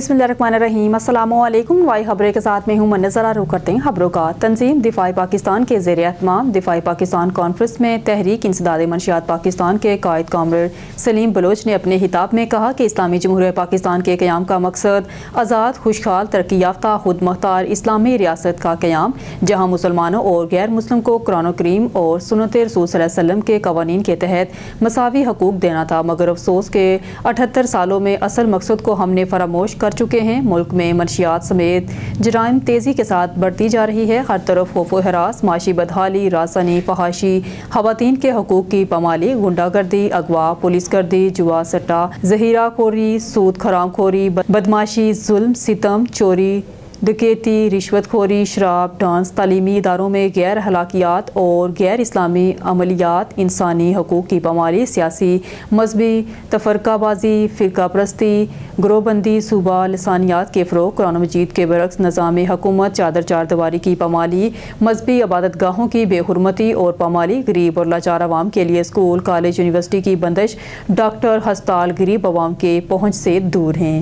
बिस्मिल्लाहिर्रहमानिर्रहीम। अस्सलामु अलैकुम। वाई खबरें के साथ में हूँ मनज़रा। रुख करते हैं खबरों का। तंजीम दिफाई पाकिस्तान के ज़ेर एहतमाम दिफाई पाकिस्तान कॉन्फ्रेंस में तहरीक इंसदाद मंशियात पाकिस्तान के कायद कॉमरेड सलीम बलोच ने अपने खिताब में कहा कि इस्लामी जमहूरियत पाकिस्तान के क़याम का मकसद आज़ाद, खुशहाल, तरक्की याफ्ता, खुद मुख्तार इस्लामी रियासत का क़याम, जहाँ मुसलमानों और गैर मुस्लिम को कुरान करीम और सुन्नत रसूल सल्लल्लाहु अलैहि वसल्लम के कवानीन के तहत मसावी हकूक़ देना था। मगर अफसोस के 78 सालों में असल मकसद को हमने फरामोश कर चुके हैं। मुल्क में मनशियात समेत जराइम तेज़ी के साथ बढ़ती जा रही है। हर तरफ खौफ व हरास, माशी बदहाली, रासनी, फहाशी, खवातीन के हकूक़ की पामाली, गुंडागर्दी, अगवा, पुलिस गर्दी, जुआ सट्टा, जहीरा खोरी, सूद खरामखोरी, बदमाशी, जुल्म सितम, चोरी, डकैती, रिश्वतखोरी, शराब, डांस, तालीमी इदारों में गैर हलाकियात और गैर इस्लामी अमलियात, इंसानी हकूक़ की पामाली, सियासी मजहबी तफरकाबाजी, फ़िरका परस्ती, ग्रोहबंदी, सूबा लसानियात के फ़रोग़, कुरान मजीद के बरक्स निज़ाम हुकूमत, चादर चारदीवारी की पामाली, मजहबी इबादत गाहों की बेहुरमती और पामाली, गरीब और लाचार आवाम के लिए स्कूल, कॉलेज, यूनिवर्सिटी की बंदिश, डॉक्टर, हस्पताल गरीब आवाम के पहुँच से दूर हैं।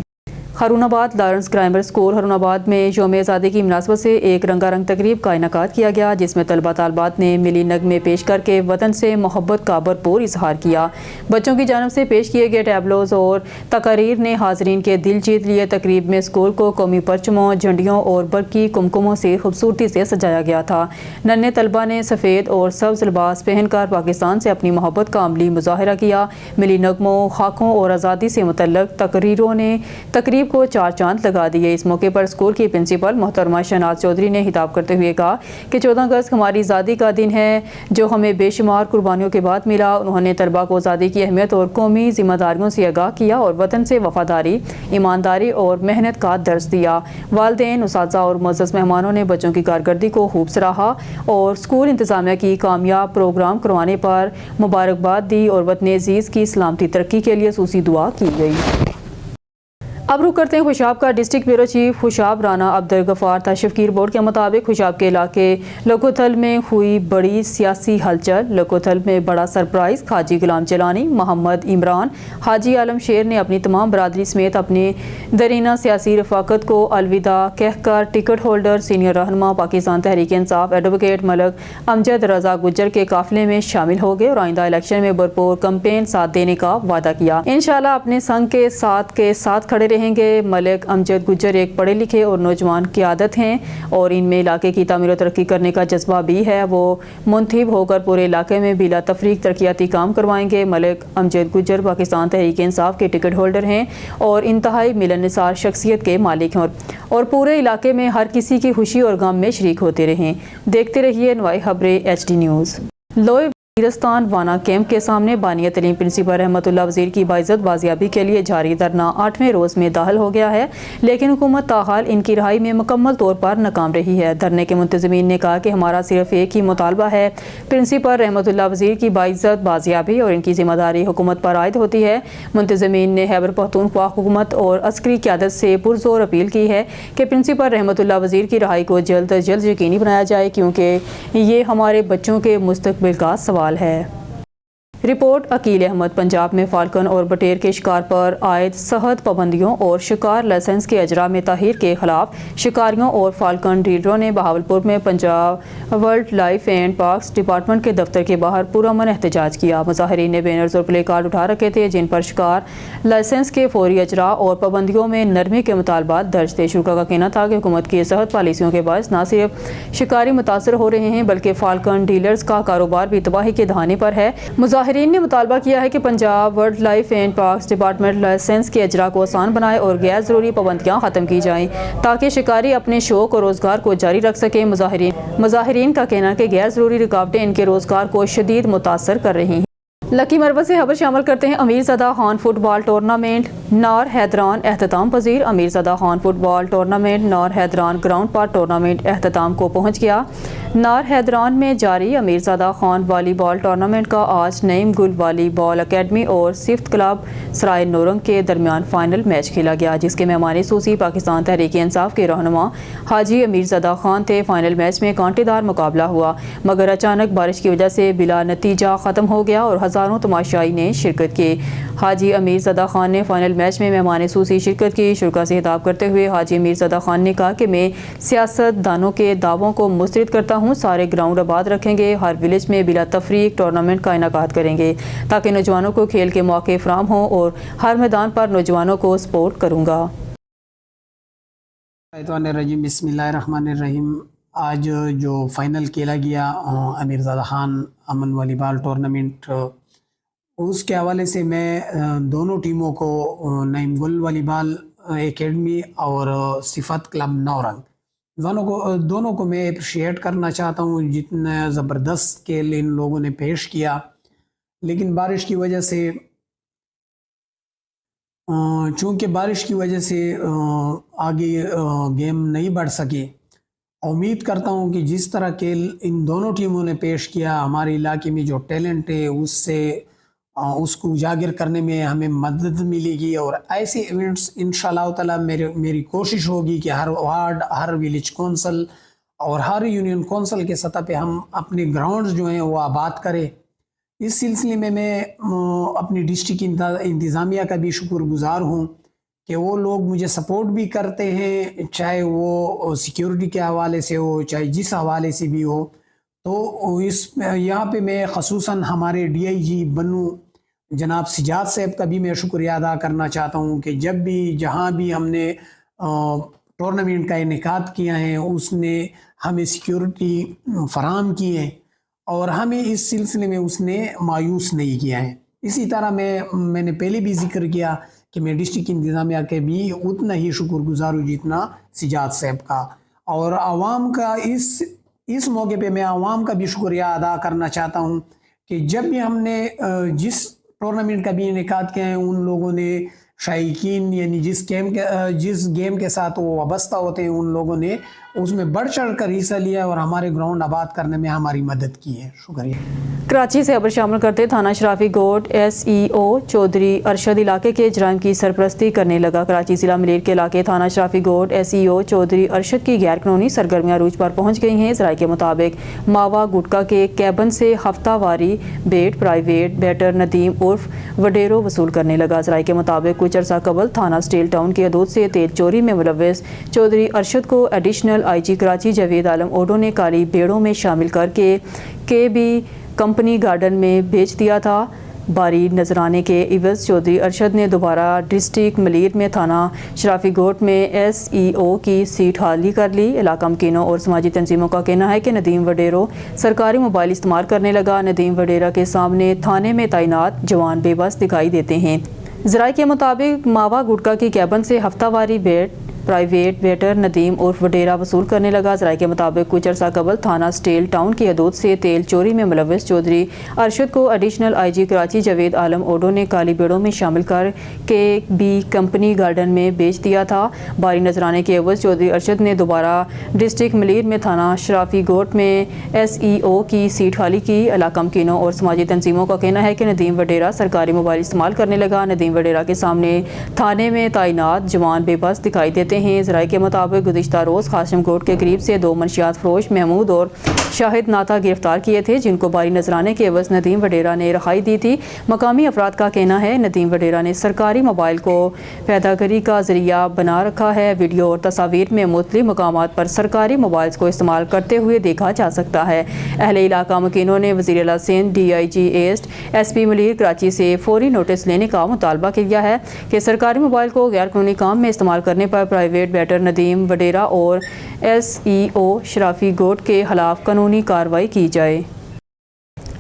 Harunabad Lawrence grammar school Harunabad में यौम आज़ादी की मुनासबत से एक रंगारंग तकरीब का इनेकाद किया गया, जिसमें तलबा तालबात ने मिली नगमे पेश करके वतन से मोहब्बत का भरपूर इजहार किया। बच्चों की जानब से पेश किए गए टैबलोज और तकारीर ने हाजरीन के दिल जीत लिए। तकरीब में स्कूल को कौमी परचमों, झंडियों और बरकी कुमकुमों से खूबसूरती से सजाया गया था। नन्हे तलबा ने सफ़ेद और सब्ज़ लिबास पहनकर पाकिस्तान से अपनी मोहब्बत का अमली मुजाहरा किया। मिली नगमों, खाकों और आज़ादी से मुतल्लक तकरीरों ने तकरीब को चार चांद लगा दिए। इस मौके पर स्कूल की प्रिंसिपल मोहतरमा शहनाज चौधरी ने खिताब करते हुए कहा कि 14 अगस्त हमारी आज़ादी का दिन है, जो हमें बेशुमार कुर्बानियों के बाद मिला। उन्होंने तलबा को आज़ादी की अहमियत और कौमी जिम्मेदारियों से आगाह किया और वतन से वफादारी, ईमानदारी और मेहनत का दर्स दिया। वालिदैन, उस्ताज़ा और मुअज़्ज़ज़ मेहमानों ने बच्चों की कारकर्दगी को खूब सराहा और स्कूल इंतज़ामिया की कामयाब प्रोग्राम करवाने पर मुबारकबाद दी और वतन अज़ीज़ की सलामती तरक्की के लिए ख़ुसूसी दुआ की गई। अब रुक करते हैं खुशाब का। District bureau chief Khushab Rana Abdul Ghaffar तशरीफ़ बोर्ड के मुताबिक खुशाब के इलाके लकोथल में हुई बड़ी सियासी हलचल। लकोथल में बड़ा सरप्राइज़, हाजी गुलाम चलानी, मोहम्मद इमरान, हाजी आलम शेर ने अपनी तमाम बरादरी समेत अपनी दरीना सियासी रफाकत को अलविदा कहकर टिकट होल्डर सीनियर रहनुमा पाकिस्तान तहरीक इंसाफ एडवोकेट मलक अमजद रजा गुज्जर के काफिले में शामिल हो गए और आइंदा इलेक्शन में भरपूर कैंपेन साथ देने का वादा किया। इंशाल्लाह अपने संग के साथ खड़े रहेंगे। मलिक अमजद गुज्जर एक पढ़े लिखे और नौजवान क़यादत हैं और इनमें इलाके की तामीर और तरक्की करने का जज्बा भी है। वो मुंतखब होकर पूरे इलाके में बिला तफरीक तरक्याती काम करवाएंगे। मलिक अमजद गुज्जर पाकिस्तान तहरीक इंसाफ के टिकट होल्डर हैं और इंतहाई मिलनसार शख्सियत के मालिक हैं और पूरे इलाके में हर किसी की खुशी और गम में शरीक होते रहें। देखते रहिए नवाई खबरें HD न्यूज़। लोई वज़ीरिस्तान वाना कैंप के सामने बानिया तलीम प्रिंसिपल रहमतुल्लाह वज़ीर की बाइज़्ज़त बाजियाबी के लिए जारी धरना 8वें रोज़ में दाखिल हो गया है, लेकिन हुकूमत ताहाल इनकी रहाई में मुकम्मल तौर पर नाकाम रही है। धरने के मुंतज़मीन ने कहा कि हमारा सिर्फ एक ही मुतालबा है, प्रिंसिपल रहमतुल्लाह वज़ीर की बाइज़्ज़त बाजियाबी और इनकी जिम्मेदारी हुकूमत पर आयद होती है। मुंतज़मीन ने खैबर पख्तूनख्वा हुकूमत और अस्करी क़यादत से पुरज़ोर अपील की है कि प्रिंसिपल रहमतुल्लाह वज़ीर की रहाई को जल्द अज जल्द यकीनी बनाया जाए, क्योंकि ये हमारे बच्चों के मुस्तक़बिल का सवाल है। रिपोर्ट अकील अहमद। पंजाब में फाल्कन और बटेर के शिकार पर आयद सख्त पाबंदियों और शिकार लाइसेंस के अजरा में ताहीर के खिलाफ शिकारियों और फाल्कन डीलरों ने बहावलपुर में Punjab wildlife and parks department के दफ्तर के बाहर पुरअमन एहतजाज किया। मुजाहिरीन ने बैनर्स और प्ले कार्ड उठा रखे थे, जिन पर शिकार लाइसेंस के फौरी अजरा और पाबंदियों में नरमी के मुतालबात दर्ज थे। शुरा का कहना था कि हुकूमत की सख्त पॉलिसियों के बायस न सिर्फ शिकारी मुतासर हो रहे हैं, बल्कि फाल्कन डीलर्स का कारोबार भी तबाही के दहाने पर है। मुजाहिरीन ने मुतालबा किया है कि Punjab wildlife and parks department licence के अजरा को आसान बनाए और गैर ज़रूरी पाबंदियाँ ख़त्म की जाएँ, ताकि शिकारी अपने शौक और रोज़गार को जारी रख सकें। मुजाहिरीन का कहना है कि गैर ज़रूरी रुकावटें इनके रोज़गार को शदीद मुतासर कर रही हैं। लकी मरवत से खबर शामिल करते हैं। अमीरज़ादा खान फुटबॉल टूर्नामेंट नार हैदरान एहतमाम पजीर। अमीरज़ादा खान फुटबॉल टूर्नामेंट नार हैदरान ग्राउंड पर टूर्नामेंट एहतमाम को पहुँच गया। نار حیدران میں جاری امیرزادہ خان والی بال ٹورنامنٹ کا آج نعیم گل والی بال اکیڈمی اور صفت کلب سرائے نورنگ کے درمیان فائنل میچ کھیلا گیا، جس کے مہمان خصوصی پاکستان تحریک انصاف کے رہنما حاجی امیرزادہ خان تھے۔ فائنل میچ میں کانٹے دار مقابلہ ہوا، مگر اچانک بارش کی وجہ سے بلا نتیجہ ختم ہو گیا اور ہزاروں تماشائی نے شرکت کی۔ حاجی امیرزادہ خان نے فائنل میچ میں مہمان خصوصی شرکت کی۔ شرکا سے خطاب کرتے ہوئے حاجی امیرزادہ خان نے کہا کہ میں سیاست دانوں کے دعووں کو مسترد کرتا ہوں، سارے گراؤنڈ آباد رکھیں گے، ہر ولیج میں بلا تفریق ٹورنامنٹ کا انعقاد کریں گے تاکہ نوجوانوں کو کھیل کے موقع فراہم ہوں اور ہر میدان پر نوجوانوں کو سپورٹ کروں گا۔ بسم اللہ الرحمن الرحیم۔ آج جو فائنل کھیلا گیا امیرزادہ خان امن والی بال ٹورنامنٹ، اس کے حوالے سے میں دونوں ٹیموں کو نعیم گل والی بال اکیڈمی اور صفت کلب نورنگ دونوں کو میں اپریشیٹ کرنا چاہتا ہوں، جتنا زبردست کھیل ان لوگوں نے پیش کیا، لیکن بارش کی وجہ سے آگے گیم نہیں بڑھ سکی۔ امید کرتا ہوں کہ جس طرح کھیل ان دونوں ٹیموں نے پیش کیا، ہمارے علاقے میں جو ٹیلنٹ ہے اس کو اجاگر کرنے میں ہمیں مدد ملے گی، اور ایسے ایونٹس انشاءاللہ تعالی میری کوشش ہوگی کہ ہر وارڈ، ہر ولیج کونسل اور ہر یونین کونسل کے سطح پہ ہم اپنے گراؤنڈز جو ہیں وہ آباد کریں۔ اس سلسلے میں اپنی ڈسٹرکٹ انتظامیہ کا بھی شکر گزار ہوں کہ وہ لوگ مجھے سپورٹ بھی کرتے ہیں، چاہے وہ سیکیورٹی کے حوالے سے ہو، چاہے جس حوالے سے بھی ہو۔ تو یہاں پہ میں خصوصاً ہمارے ڈی آئی جی بنو جناب سجاد صاحب کا بھی میں شکریہ ادا کرنا چاہتا ہوں کہ جہاں بھی ہم نے ٹورنامنٹ کا انعقاد کیا ہے، اس نے ہمیں سیکیورٹی فراہم کی ہے اور ہمیں اس سلسلے میں اس نے مایوس نہیں کیا ہے۔ اسی طرح میں نے پہلے بھی ذکر کیا کہ میں ڈسٹرکٹ انتظامیہ کے بھی اتنا ہی شکر گزار ہوں جتنا سجاد صاحب کا، اور عوام کا اس موقع پہ میں عوام کا بھی شکریہ ادا کرنا چاہتا ہوں کہ جب بھی ہم نے جس ٹورنامنٹ کا بھی انعقاد کیا ہے، ان لوگوں نے شائقین یعنی جس گیم کے ساتھ وہ وابستہ ہوتے ہیں، ان لوگوں نے اس میں بڑھ چڑھ کر حصہ لیا اور ہمارے گراؤنڈ آباد کرنے میں ہماری مدد کی ہے۔ شکریہ۔ کراچی سے خبر شامل کرتے تھانہ شرافی گوٹ ایس ای او چودھری ارشد علاقے کے جرائم کی سرپرستی کرنے لگا۔ کراچی ضلع ملیر کے علاقے تھانہ شرافی گوٹ ایس ای او چودھری ارشد کی غیر قانونی سرگرمیاں عروج پر پہنچ گئی ہیں۔ ذرائع کے مطابق ماوا گٹکا کے کیبن سے ہفتہ واری بیٹ پرائیویٹ بیٹر ندیم عرف وڈیرو وصول کرنے لگا۔ ذرائع کے مطابق کچھ عرصہ قبل تھانہ اسٹیل ٹاؤن کی حدود سے تیل چوری میں ملوث چودھری ارشد کو additional I G Karachi Javed Alam Odho نے کالی بیڑوں میں شامل کر کے بی کمپنی گارڈن میں بیچ دیا تھا۔ باری نذرانے کے عوض چودھری ارشد نے دوبارہ ڈسٹرکٹ ملیر میں تھانہ شرافی گوٹ میں ایس ای او کی سیٹ حالی کر لی۔ علاقہ مکینوں اور سماجی تنظیموں کا کہنا ہے کہ ندیم وڈیرو سرکاری موبائل استعمال کرنے لگا۔ ندیم وڈیرا کے سامنے تھانے میں تعینات جوان بے بس دکھائی دیتے ہیں۔ ذرائع کے مطابق ماوا گٹکا کی کیبن سے ہفتہ واری بیٹ پرائیویٹ بیٹر ندیم عرف وڈیرا وصول کرنے لگا۔ ذرائع کے مطابق کچھ عرصہ قبل تھانہ اسٹیل ٹاؤن کی حدود سے تیل چوری میں ملوث چودھری ارشد کو additional I G Karachi Javed Alam Odho نے کالی بیڑوں میں شامل کر کے بی کمپنی گارڈن میں بیچ دیا تھا۔ باری نذرانے کے عوض چودھری ارشد نے دوبارہ ڈسٹرکٹ ملیر میں تھانہ شرافی گوٹ میں ایس ای او کی سیٹ خالی کی۔ علاقہ مکینوں اور سماجی تنظیموں کا کہنا ہے کہ ندیم وڈیرا سرکاری موبائل استعمال کرنے لگا۔ ندیم وڈیرا کے سامنے تھانے میں تعینات جوان بے بس دکھائی دیتے ہیں۔ ذرائع کے مطابق گزشتہ روز خاشم کوٹ کے قریب سے 2 منشیات فروش محمود اور شاہد ناتا گرفتار کیے تھے، جن کو باری نذرانے کے عوض ندیم وڈیرا نے رہائی دی تھی۔ مقامی افراد کا کہنا ہے ندیم وڈیرا نے سرکاری موبائل کو پیداگری کا ذریعہ بنا رکھا ہے۔ ویڈیو اور تصاویر میں مختلف مقامات پر سرکاری موبائلز کو استعمال کرتے ہوئے دیکھا جا سکتا ہے۔ اہل علاقہ مکینوں نے وزیر اعلیٰ Sindh D I G east S P Malir Karachi سے فوری نوٹس لینے کا مطالبہ کیا ہے کہ سرکاری موبائل کو غیر قانونی کام میں استعمال کرنے پر پرائیویٹ بیٹر ندیم وڈیرا اور ایس ای او شرافی گوٹ کے خلاف قانونی کارروائی کی جائے۔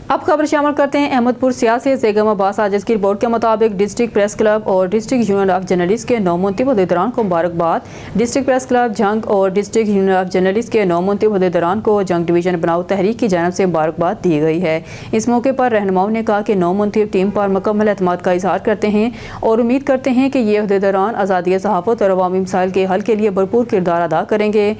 اب خبر شامل کرتے ہیں احمد پور سیاہ سے۔ بیگم عباس عاجز کی رپورٹ کے مطابق ڈسٹرکٹ پریس کلب اور ڈسٹرکٹ یونین آف جرنلسٹ کے 9 منتخب عہدیداران کو مبارکباد۔ ڈسٹرکٹ پریس کلب جنگ اور ڈسٹرکٹ یونین آف جرنلسٹ کے 9 منتخب عہدیداران کو جنگ ڈویژن بناؤ تحریک کی جانب سے مبارکباد دی گئی ہے۔ اس موقع پر رہنماؤں نے کہا کہ 9 منتخب ٹیم پر مکمل اعتماد کا اظہار کرتے ہیں اور امید کرتے ہیں کہ یہ عہدیداران آزادی صحافت اور عوامی مسائل کے حل کے لیے بھرپور کردار ادا کریں گے۔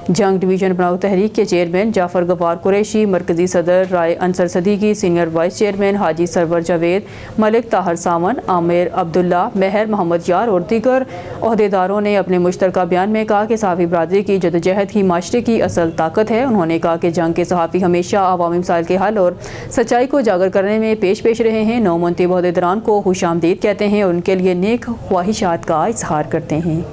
जंग डिवीजन बनाओ तहरीक के चेयरमैन जाफर गफ्फार कुरैशी, मरकजी सदर Rai Ansar Siddiqui, senior vice chairman Haji Sarwar Javed, Malik Tahir Sawan, Amir Abdullah, Mehar Mohammad Yar और दीगर अहदेदारों ने अपने मुश्तरका बयान में कहा कि सहाफ़ी बरादरी की जदोजहद ही माशरे की असल ताकत है। उन्होंने कहा कि जंग के सहाफ़ी हमेशा अवामी मसाइल के हल और सच्चाई को उजागर करने में पेश रहे हैं। नौमंतब अहदेदारान को खुशामदीद कहते हैं और उनके लिए नेक ख्वाहिशात का इजहार करते हैं।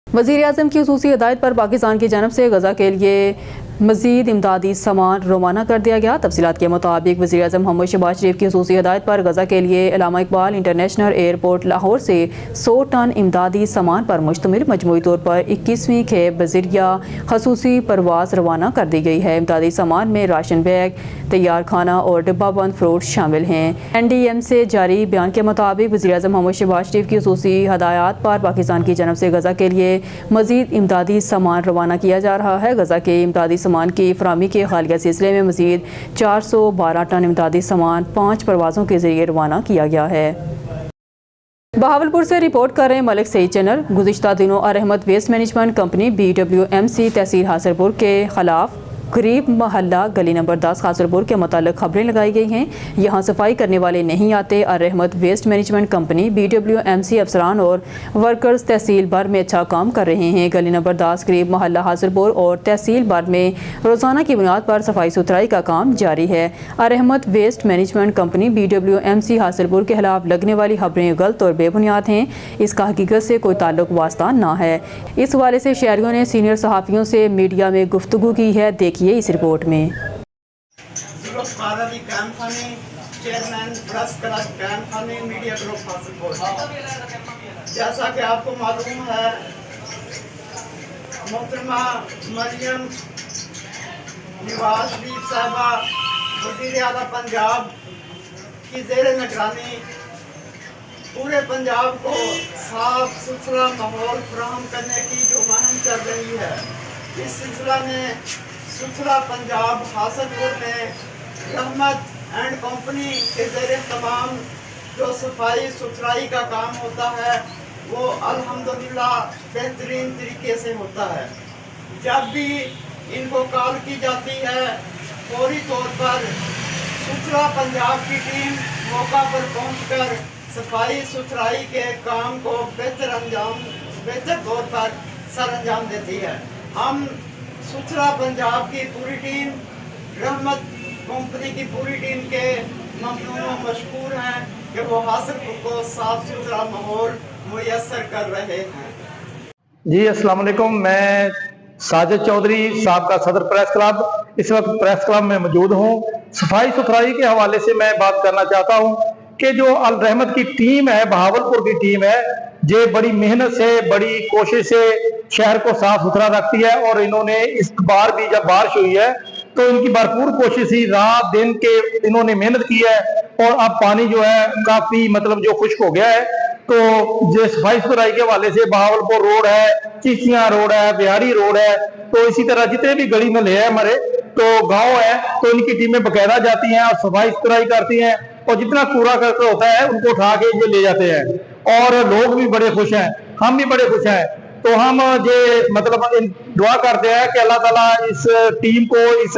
वज़ीर आज़म की ख़ुसूसी हिदायत पर पाकिस्तान की जानब से गज़ा के लिए मज़ीद इमदादी सामान रवाना कर दिया गया। तफसीलात के मुताबिक वज़ीर आज़म मोहम्मद शहबाज शरीफ की ख़ुसूसी हिदायत पर गज़ा के लिए अल्लामा इकबाल इंटरनेशनल एयरपोर्ट लाहौर से 100 टन इमदादी सामान पर मुश्तमिल मजमूई तौर पर 21वीं खेप बज़रिया ख़ुसूसी परवाज़ रवाना कर दी गई है। इमदादी सामान में राशन बैग, तैयार खाना और डिब्बा बंद फ्रूट शामिल हैं। NDM से जारी बयान के मुताबिक वज़ीर आज़म मोहम्मद शहबाज शरीफ की ख़ुसूसी हिदायत पर पाकिस्तान की जानब से गज़ा के लिए मज़ीद इमदादी सामान रवाना किया जा रहा है। गज़ा के इमदादी सामान की फराहमी के हालिया सिलसिले में मज़ीद 412 टन इमदादी सामान 5 परवाज़ों के ज़रिए रवाना किया गया है। बहावलपुर से रिपोर्ट कर रहे हैं मलिक सईद चैनल। गुज़िश्ता दिनों अरहमत वेस्ट मैनेजमेंट कंपनी BWMC तहसील हासरपुर के खिलाफ गरीब महल्ला गली नंबर 10 हासरपुर के मुतालिक खबरें लगाई गई हैं। यहाँ सफाई करने वाले नहीं आते। अरहमत वेस्ट मैनेजमेंट कंपनी BWMC अफसरान और वर्कर्स तहसील भर में अच्छा काम कर रहे हैं। गली नंबर 10 गरीब महल्ला हासरपुर और तहसील भर में रोज़ाना की बुनियाद पर सफाई सुथराई का काम जारी है। अरहमत वेस्ट मैनेजमेंट कंपनी BWMC हासरपुर के खिलाफ लगने वाली खबरें गलत और बेबुनियाद हैं। इसका हकीकत से कोई ताल्लुक वास्ता ना है। इस हवाले से शहरियों ने सीनियर सहाफ़ियों से मीडिया में गुफ्तगू की है। देखिए इस रिपोर्ट में। जैसा कि आपको मालूम है, मोहतरमा मरियम नवाज शरीफ साहबा वज़ीर आला पंजाब की ज़ेर निगरानी पूरे पंजाब को साफ सुथरा माहौल फराहम करने की जो मुहिम चल रही है, इस सिलसिला में सुथरा पंजाब हासरपुर में रहमत एंड कंपनी के ज़रिए तमाम जो सफाई सुथराई का काम होता है वो अल्हम्दुलिल्लाह बेहतरीन तरीके से होता है। जब भी इनको कॉल की जाती है फौरी तौर पर सुथरा पंजाब की टीम मौका पर पहुंचकर सफाई सुथराई के काम को बेहतर तौर पर सर अंजाम देती है। हम सुथरा पंजाब की पूरी टीम, रहमत कंपनी की पूरी टीम के ममनून व मशकूर हैं कि वो हासरपुर को साफ सुथरा माहौल मुयस्सर कर रहे हैं। जी अस्सलाम वालेकुम, मैं साजिद चौधरी साहब का सदर प्रेस क्लब इस वक्त प्रेस क्लब में मौजूद हूँ। सफाई सुथराई के हवाले से मैं बात करना चाहता हूँ कि जो अल रहमत की टीम है, बहावलपुर की टीम है, ये बड़ी मेहनत से बड़ी कोशिश से शहर को साफ सुथरा रखती है। और इन्होंने इस बार भी जब बारिश हुई है तो इनकी भरपूर कोशिश थी, रात दिन के इन्होंने मेहनत की है और अब पानी जो है काफी मतलब जो खुश्क हो गया है। तो जो सफाई सुथराई के हवाले से बहावलपुर रोड है, चिश्तियां रोड है, बिहारी रोड है, तो इसी तरह जितने भी गली महल्ले हैं हमारे तो गांव है, तो इनकी टीमें बकायदा जाती हैं और सफाई सुथराई करती हैं और जितना कूड़ा करके होता है उनको उठा के ये ले जाते हैं और लोग भी बड़े खुश हैं, हम भी बड़े खुश हैं। तो हम ये मतलब दुआ करते हैं कि अल्लाह ताला इस टीम को, इस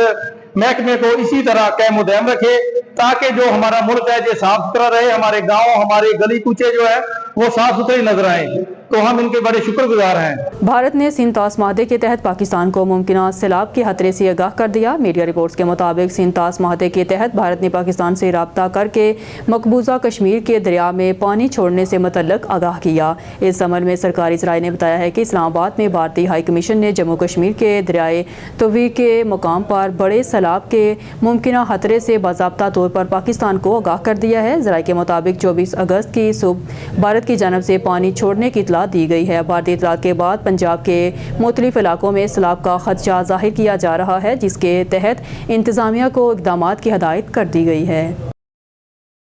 महकमे को इसी तरह कायम दायम रखे ताकि जो हमारा मुल्क है ये साफ सुथरा रहे, हमारे गांव, हमारे गली कूचे जो है वो साफ सुथरे नजर आए। तो हम इनके बड़े शुक्रगुजार हैं। भारत ने सिंध-तास माहदे के तहत पाकिस्तान को मुमकिन सैलाब के खतरे से आगाह कर दिया। मीडिया रिपोर्ट्स के मुताबिक सिंध-तास माहदे के तहत भारत ने पाकिस्तान से राब्ता करके मकबूजा कश्मीर के दरिया में पानी छोड़ने से मुतल्लिक आगाह किया। इस अमल में सरकारी ज़राए ने बताया है कि इस्लामाबाद में भारतीय हाई कमीशन ने जम्मू कश्मीर के दरियाए तवी के मुकाम पर बड़े सैलाब के मुमकिन खतरे से बाज़ाब्ता तौर पर पाकिस्तान को आगाह कर दिया है। ज़राए के मुताबिक 24 अगस्त की सुबह भारत की जानब से पानी छोड़ने की इतला दी गई है। भारतीय इतलात के बाद पंजाब के मुख्तलिफ इलाकों में सैलाब का खदशा जाहिर किया जा रहा है, जिसके तहत इंतज़ामिया को इक़दामात की हदायत कर दी गई है।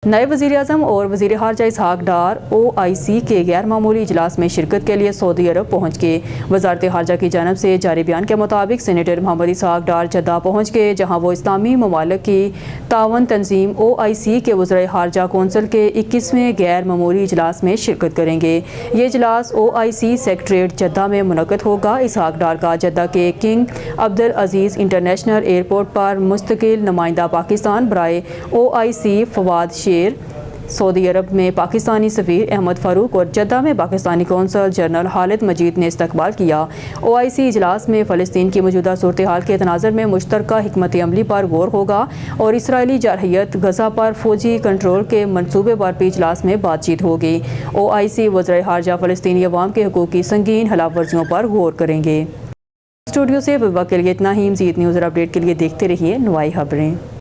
नए वज़ीर-ए-आज़म और वज़ीर ख़ारजा इसहाक डार OIC के गैर मामूली इजलास में शिरकत के लिए सऊदी अरब पहुँच गए। वज़ारत ख़ारजा की जानब से जारी बयान के मुताबिक सेनेटर मोहम्मद इसहाक डार जद्दा पहुँच गए, जहाँ वो इस्लामी ममालिक की तावन तंजीम OIC के वज़ीर ख़ारजा कौंसिल के 21वें गैर मामूली इजलास में शिरकत करेंगे। ये इजलास OIC सेक्रेटेरिएट जद्दा में मुनक़्क़द होगा। इसहाक डार का जद्दा के किंग अब्दुल अजीज़ इंटरनेशनल एयरपोर्ट पर मुस्तकिल नुमाइंदा पाकिस्तान बराए OIC फवाद शेर, सऊदी अरब में पाकिस्तानी सफ़ीर अहमद फ़ारूक और जद्दा में पाकिस्तानी कौंसल जनरल खालिद मजीद ने इस्तकबाल किया। OIC इजलास में फ़लस्तीन की मौजूदा सूरत हाल के तनाज़ुर में मुश्तरका हिकमत अमली पर गौर होगा और इसराइली जारहियत गज़ा पर फ़ौजी कंट्रोल के मनसूबे पर भी इजलास में बातचीत होगी। OIC वज़ीर ख़ारजा फ़लस्तीनी अवाम के हकूक़ की संगीन खिलाफ वर्जियों पर गौर करेंगे। स्टूडियो से वक्त के लिए इतना ही। मज़ीद न्यूज़ और अपडेट के लिए देखते रहिए नवाई खबरें।